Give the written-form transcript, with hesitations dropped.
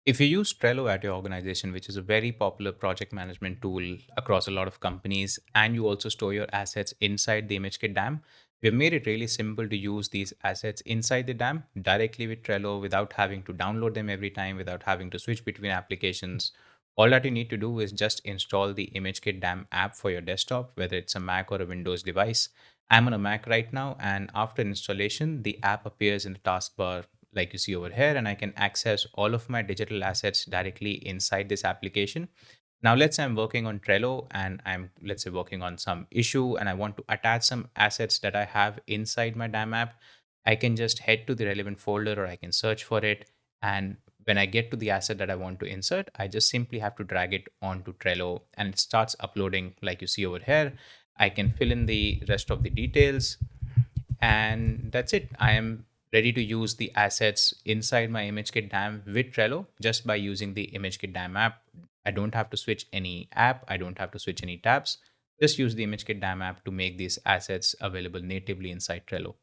If you use Trello at your organization, which is a very popular project management tool across a lot of companies, and you also store your assets inside the ImageKit DAM, we've made it really simple to use these assets inside the DAM directly with Trello without having to download them every time, without having to switch between applications. All that you need to do is just install the ImageKit DAM app for your desktop, whether it's a Mac or a Windows device. I'm on a Mac right now, and after installation, the app appears in the taskbar like you see over here, and I can access all of my digital assets directly inside this application. Now, let's say I'm working on Trello and I'm, let's say, working on some issue and I want to attach some assets that I have inside my DAM app. I can just head to the relevant folder or I can search for it. And when I get to the asset that I want to insert, I just simply have to drag it onto Trello and it starts uploading like you see over here. I can fill in the rest of the details and that's it. I am ready to use the assets inside my ImageKit DAM with Trello just by using the ImageKit DAM app. I don't have to switch any app. I don't have to switch any tabs. Just use the ImageKit DAM app to make these assets available natively inside Trello.